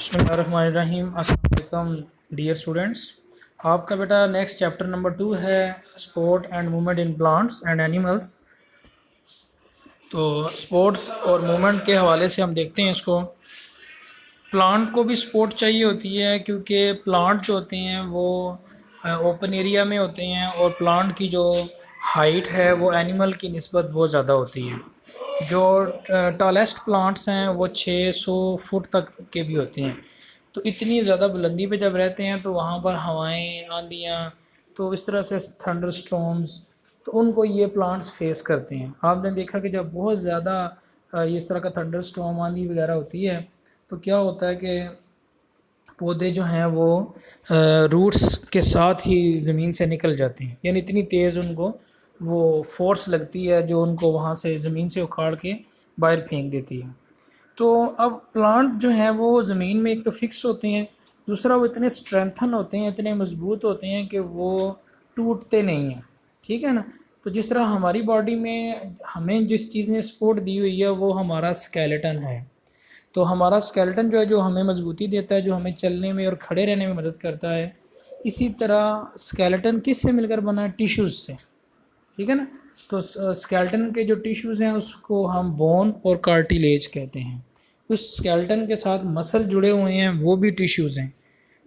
बिस्मिल्लाहिर्रहमानिर्रहीम। अस्सलाम वालेकुम डियर स्टूडेंट्स। आपका बेटा नेक्स्ट चैप्टर नंबर 2 है sport and movement in plants and animals. तो स्पोर्ट्स और मूवमेंट के हवाले से हम देखते हैं इसको। प्लांट को भी सपोर्ट चाहिए होती है क्योंकि प्लांट जो होते हैं वो ओपन एरिया में होते हैं और प्लांट की जो हाइट है वो एनिमल की निस्बत बहुत ज़्यादा होती है। जो टॉलेस्ट प्लांट्स हैं वो 600 फुट तक के भी होते हैं। तो इतनी ज़्यादा बुलंदी पे जब रहते हैं तो वहाँ पर हवाएं, आंधियाँ, तो इस तरह से थंडर स्टॉर्म्स, तो उनको ये प्लांट्स फेस करते हैं। आपने देखा कि जब बहुत ज़्यादा इस तरह का थंडर स्टॉर्म, आंधी वगैरह होती है तो क्या होता है कि पौधे जो हैं वो रूट्स के साथ ही ज़मीन से निकल जाते हैं, यानी इतनी तेज़ उनको वो फोर्स लगती है जो उनको वहाँ से ज़मीन से उखाड़ के बाहर फेंक देती है। तो अब प्लांट जो हैं वो ज़मीन में एक तो फिक्स होते हैं, दूसरा वो इतने स्ट्रेंथन होते हैं, इतने मजबूत होते हैं कि वो टूटते नहीं हैं। ठीक है ना। तो जिस तरह हमारी बॉडी में हमें जिस चीज़ ने सपोर्ट दी हुई है वो हमारा स्केलेटन है। तो हमारा स्केलेटन जो है, जो हमें मजबूती देता है, जो हमें चलने में और खड़े रहने में मदद करता है। इसी तरह स्केलेटन किस से मिलकर बना है? टिश्यूज़ से। ठीक है ना। तो स्केलेटन के जो टिश्यूज़ हैं उसको हम बोन और कार्टिलेज कहते हैं। उस स्केलेटन के साथ मसल जुड़े हुए हैं, वो भी टिश्यूज़ हैं।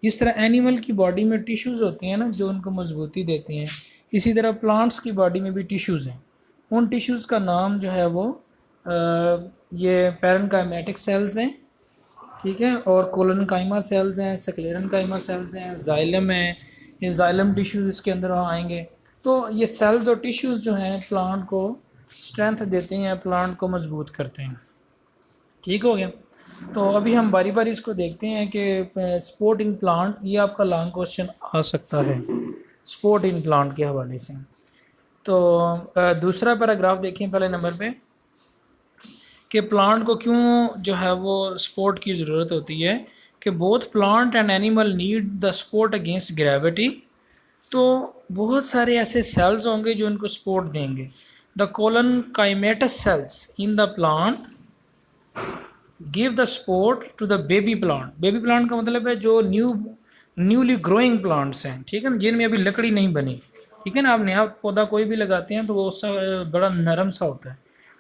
जिस तरह एनिमल की बॉडी में टिश्यूज़ होते हैं ना जो उनको मजबूती देते हैं, इसी तरह प्लांट्स की बॉडी में भी टिश्यूज़ हैं। उन टिश्यूज़ का नाम जो है वो ये पैरेन्काइमेटिक सेल्स हैं, ठीक है, और कोलनकाइमा सेल्स हैं, स्क्लेरेनकाइमा सेल्स हैं, जाइलम है, ये जाइलम टिश्यूज़ इसके अंदर आएंगे। तो ये सेल्स और टिश्यूज़ जो हैं प्लांट को स्ट्रेंथ देते हैं, प्लांट को मजबूत करते हैं। ठीक हो गया। तो अभी हम बारी बारी इसको देखते हैं कि स्पोर्ट इन प्लांट, ये आपका लॉन्ग क्वेश्चन आ सकता है स्पोर्ट इन प्लांट के हवाले से। तो दूसरा पैराग्राफ देखें पहले नंबर पे कि प्लांट को क्यों जो है वो सपोर्ट की ज़रूरत होती है, कि both plant and animal need the support against gravity. तो बहुत सारे ऐसे सेल्स होंगे जो उनको सपोर्ट देंगे। The collenchymatous cells in the plant give the support to the baby plant. Baby plant का मतलब है जो न्यूली ग्रोइंग प्लांट्स हैं, ठीक है ना, जिनमें अभी लकड़ी नहीं बनी। ठीक है ना। आप नया पौधा कोई भी लगाते हैं तो वो उसका बड़ा नरम सा होता है,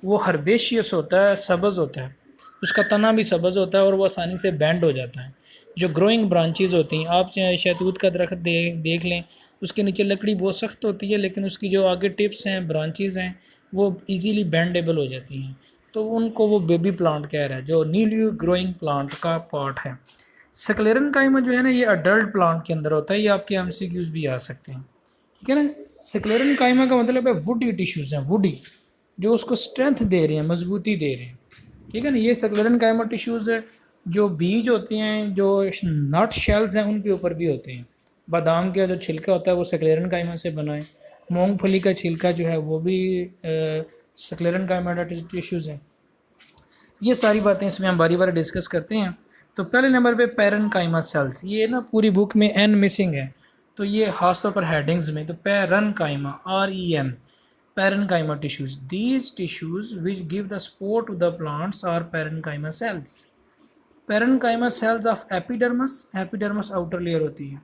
वो हर्बेशियस होता है, सब्ज़ होता है, उसका तना भी सब्ज़ होता है और वो आसानी से बेंड हो जाता है। जो ग्रोइंग ब्रांचेज होती हैं, आप शहतूत का दरख्त देख लें, उसके नीचे लकड़ी बहुत सख्त होती है लेकिन उसकी जो आगे टिप्स हैं, ब्रांचेज हैं, वो इजीली बेंडेबल हो जाती हैं। तो उनको वो बेबी प्लांट कह रहा है, जो न्यूली ग्रोइंग प्लांट का पार्ट है। स्क्लेरेनकाइमा जो है ना, ये अडल्ट प्लांट के अंदर होता है। ये आपके एमसीक्यूज़ भी आ सकते हैं। ठीक है ना। स्क्लेरेनकाइमा का मतलब है वुडी टिश्यूज़ हैं, वुडी, जो उसको स्ट्रेंथ दे रहे हैं, मजबूती दे रहे हैं। ठीक है ना। ये स्क्लेरेनकाइमा टिश्यूज़ है। जो बीज होते हैं, जो नट शेल्स हैं, उनके ऊपर भी होते हैं। बादाम का जो छिलका होता है वो स्क्लेरेनकाइमा से बना है। मूंगफली का छिलका जो है वो भी स्क्लेरेनकाइमा टिश्यूज़ हैं। ये सारी बातें इसमें हम बारी बारी डिस्कस करते हैं। तो पहले नंबर पे पैरेन्काइमा सेल्स, ये ना पूरी बुक में एन मिसिंग है, तो ये खासतौर पर हेडिंग्स में। तो parenchyma, REN, parenchyma tissues. These tissues which give the support to the plants are parenchyma cells. Parenchyma cells of epidermis, epidermis outer layer होती है,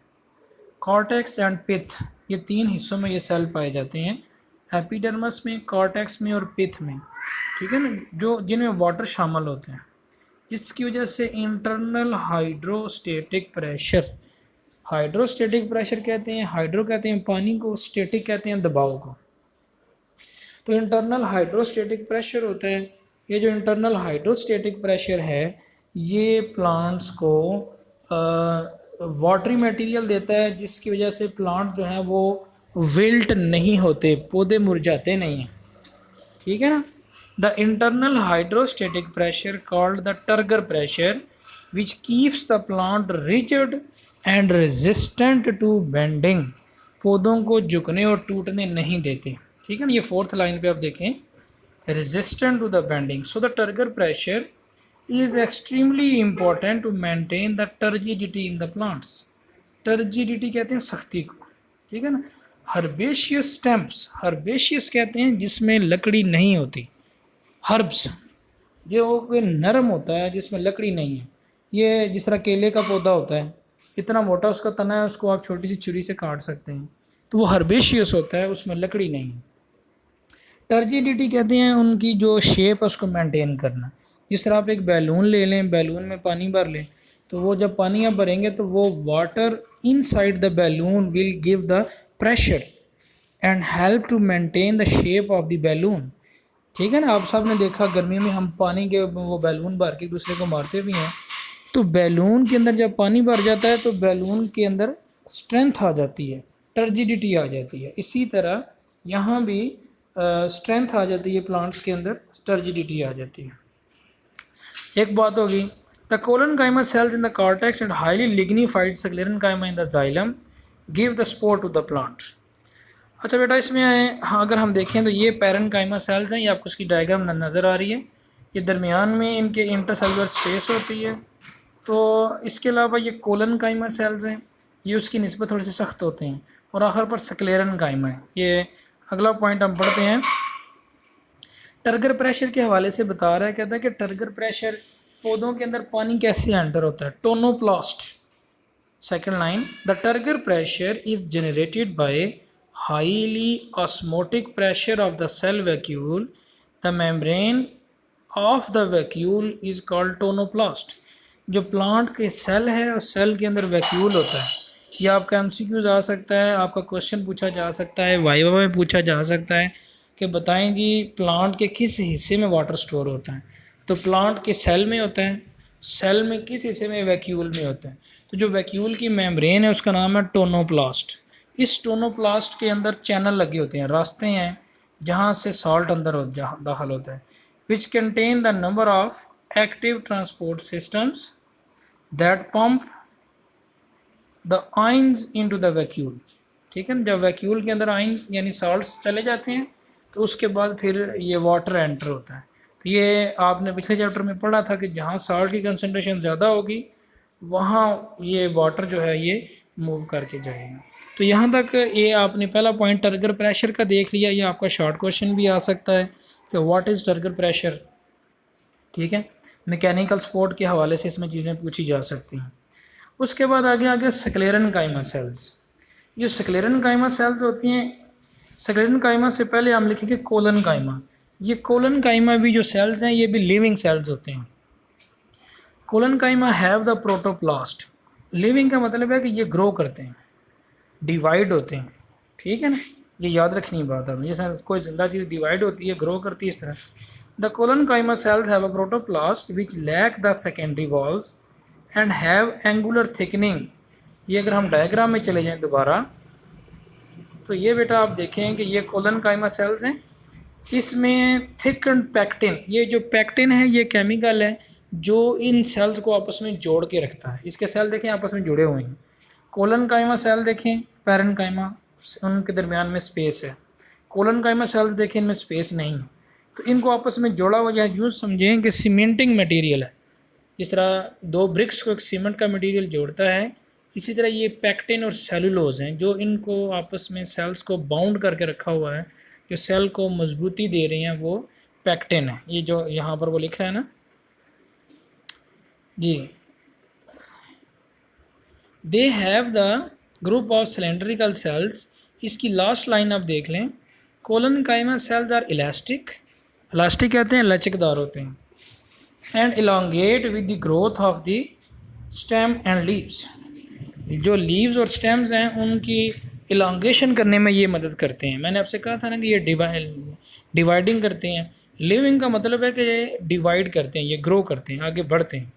कॉर्टेक्स एंड पिथ, ये तीन हिस्सों में ये सेल पाए जाते हैं, एपिडर्मस में, कॉर्टेक्स में और पिथ में। ठीक है ना। जो जिनमें वाटर शामिल होते हैं, जिसकी वजह से internal hydrostatic pressure, hydrostatic pressure कहते हैं, हाइड्रो कहते हैं पानी को, स्टेटिक कहते हैं दबाव को। तो इंटरनल हाइड्रोस्टेटिक प्रेशर होता है। ये जो इंटरनल हाइड्रोस्टेटिक प्रेशर है ये प्लांट्स को वाटरी मटेरियल देता है, जिसकी वजह से प्लांट जो है वो विल्ट नहीं होते, पौधे मुरझाते नहीं हैं। ठीक है ना। The internal hydrostatic pressure called the turgor pressure which keeps the plant rigid and resistant to bending, पौधों को झुकने और टूटने नहीं देते। ठीक है ना। ये फोर्थ लाइन पे आप देखें, resistant to the bending. So the turgor pressure is extremely important to maintain the turgidity in the plants। turgidity कहते हैं सख्ती को। ठीक है ना। हर्बेशियस स्टेम्प्स, हर्बेशियस कहते हैं जिसमें लकड़ी नहीं होती, हर्ब्स जो नरम होता है जिसमें लकड़ी नहीं है, ये जिस तरह केले का पौधा होता है, इतना मोटा उसका तना है, उसको आप छोटी सी छुरी से काट सकते हैं, तो वो हर्बेशियस होता है, उसमें लकड़ी नहीं है। टर्जिडिटी कहते हैं उनकी जो शेप है उसको मेंटेन करना। जिस तरह आप एक बैलून ले लें, बैलून में पानी भर लें, तो वो जब पानी आप भरेंगे तो वो water inside the balloon will give the pressure and help to maintain the shape of the balloon. ठीक है ना, आप सब ने देखा गर्मी में हम पानी के वो बैलून भर के दूसरे को मारते भी हैं, तो बैलून के अंदर जब पानी भर जाता है तो बैलून के अंदर स्ट्रेंथ आ जाती है, टर्जिडिटी आ जाती है। इसी तरह यहाँ भी स्ट्रेंथ आ जाती है, प्लांट्स के अंदर टर्जिडिटी आ जाती है। एक बात होगी, the collenchyma cells in the cortex and highly lignified sclerenchyma in the xylem give the support to the plant. अच्छा बेटा, इसमें हाँ अगर हम देखें तो ये पैरेनकाइमा सेल्स हैं, ये आपको इसकी डायग्राम नज़र आ रही है, ये दरमियान में इनके इंटरसेलुलर स्पेस होती है। तो इसके अलावा ये कोलेनकाइमा सेल्स हैं, ये उसकी निस्बत थोड़े से सख्त होते हैं, और आखिर पर स्क्लेरेनकाइमा है। ये अगला पॉइंट हम पढ़ते हैं, टर्गर प्रेशर के हवाले से बता रहा है, कहता है कि टर्गर प्रेशर पौधों के अंदर पानी कैसे एंटर होता है। Tonoplast, second line, the turgor pressure is generated by highly osmotic pressure of the cell vacuole, the membrane of the vacuole is called tonoplast. जो प्लांट के सेल है और सेल के अंदर वैक्यूल होता है, यह आपका एमसीक्यूज आ सकता है, आपका क्वेश्चन पूछा जा सकता है, वाइवा में पूछा जा सकता है कि बताएं जी प्लांट के किस हिस्से में वाटर स्टोर होता है। तो प्लांट के सेल में होता है, सेल में किस हिस्से में, वैक्यूल में होता है। तो जो वैक्यूल की मेम्ब्रेन है उसका नाम है टोनोप्लास्ट। इस टोनोप्लास्ट के अंदर चैनल लगे होते हैं, रास्ते हैं जहाँ से सॉल्ट अंदर दाखिल होता है, which contain the number of active transport systems that pump the ions into the vacuole. ठीक है, जब वैक्यूल के अंदर आइंस यानी सॉल्ट्स चले जाते हैं तो उसके बाद फिर ये वाटर एंटर होता है। तो ये आपने पिछले चैप्टर में पढ़ा था कि जहाँ सॉल्ट की कंसनट्रेशन ज़्यादा होगी वहाँ ये वाटर जो है ये मूव करके जाएगा। तो यहाँ तक ये आपने पहला पॉइंट टर्गर प्रेशर का देख लिया। ये आपका शॉर्ट क्वेश्चन भी आ सकता है कि व्हाट इज़ टर्गर प्रेशर। ठीक है, मैकेनिकल स्पोर्ट के हवाले से इसमें चीज़ें पूछी जा सकती हैं। उसके बाद आगे स्क्लेरेनकाइमा सेल्स। जो स्क्लेरेनकाइमा सेल्स होती हैं, स्क्लेरेनकाइमा से पहले हम लिखेंगे कोलेनकाइमा। ये कोलेनकाइमा भी जो सेल्स हैं ये भी लिविंग सेल्स होते हैं। Collenchyma have the protoplast. Living का मतलब है कि ये ग्रो करते हैं, डिवाइड होते हैं। ठीक है ना, ये याद रखनी बात है, जैसे कोई जिंदा चीज़ डिवाइड होती है, ग्रो करती है, इस तरह the collenchyma cells have a protoplast which lack the secondary walls and have angular thickening. ये अगर हम डायग्राम में चले जाएं दोबारा तो ये बेटा आप देखें कि ये कोलेनकाइमा सेल्स हैं, इसमें थिकन पैक्टिन, ये जो पैक्टिन है ये केमिकल है जो इन सेल्स को आपस में जोड़ के रखता है। इसके सेल देखें आपस में जुड़े हुए हैं। कोलेनकाइमा सेल देखें, पैरेनकाइमा, उनके दरमियान में स्पेस है। कोलेनकाइमा सेल्स देखें, इनमें स्पेस नहीं है, तो इनको आपस में जोड़ा हुआ या यूँ समझें कि सीमेंटिंग मटेरियल है। जिस तरह दो ब्रिक्स को एक सीमेंट का मटेरियल जोड़ता है, इसी तरह ये पैक्टिन और सेलुलोज हैं जो इनको आपस में सेल्स को बाउंड करके रखा हुआ है, जो सेल को मजबूती दे रही हैं वो पैक्टिन है। ये जो यहाँ पर वो लिखा है ना जी, they have the group of cylindrical cells. इसकी लास्ट लाइन आप देख लें, collenchyma cells are elastic, elastic कहते हैं लचकदार होते हैं, and elongate with the growth of the stem and leaves. जो लीव्स और स्टेम्स हैं उनकी इलांगेशन करने में ये मदद करते हैं। मैंने आपसे कहा था ना कि ये डिवाइडिंग करते हैं। लिविंग का मतलब है कि ये डिवाइड करते हैं, ये ग्रो करते हैं, आगे बढ़ते हैं।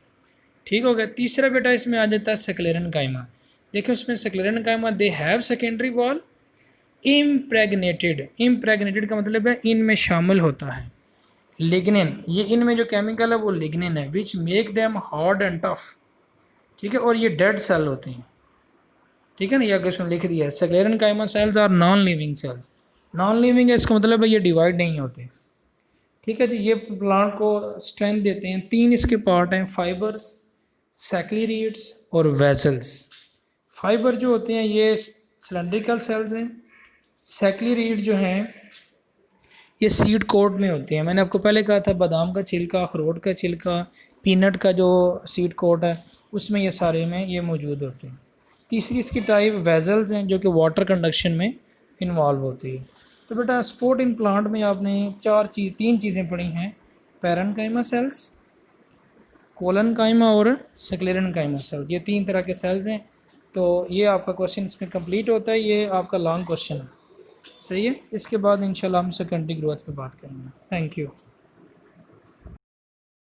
ठीक हो गया। तीसरा बेटा इसमें आ जाता है स्क्लेरेनकाइमा। देखिए उसमें sclerenchyma they have secondary wall impregnated. Impregnated का मतलब है इनमें शामिल होता है लिग्निन। ये इनमें जो केमिकल है वो लिग्निन है, which make them hard and tough. ठीक है, और ये डेड सेल होते हैं। ठीक है ना, ये अगर उसने लिख दिया है sclerenchyma cells are non living cells. Non living है इसका मतलब है ये डिवाइड नहीं होते। ठीक है जी, ये प्लांट को स्ट्रेंथ देते हैं। तीन इसके पार्ट हैं, फाइबर्स, सैक्लिरीड्स और वेजल्स। फाइबर जो होते हैं ये सिलेंड्रिकल सेल्स हैं, सैक्लिरीड जो हैं ये सीड कोट में होते हैं। मैंने आपको पहले कहा था बादाम का छिलका, अखरोट का छिलका, पीनट का जो सीड कोट है उसमें ये सारे में ये मौजूद होते हैं। तीसरी इसकी टाइप वेजल्स हैं जो कि वाटर कंडक्शन में इन्वॉल्व होती है। तो बेटा स्पोर्ट इन प्लांट में आपने तीन चीज़ें पढ़ी हैं, पैरेन्काइमा सेल्स, कोलनकाइमा और स्क्लेरेनकाइमा सेल, ये तीन तरह के सेल्स हैं। तो ये आपका क्वेश्चन इसमें कंप्लीट होता है, ये आपका लॉन्ग क्वेश्चन है, सही है। इसके बाद इंशाल्लाह हम सेकेंडरी ग्रोथ पे बात करेंगे। Thank you.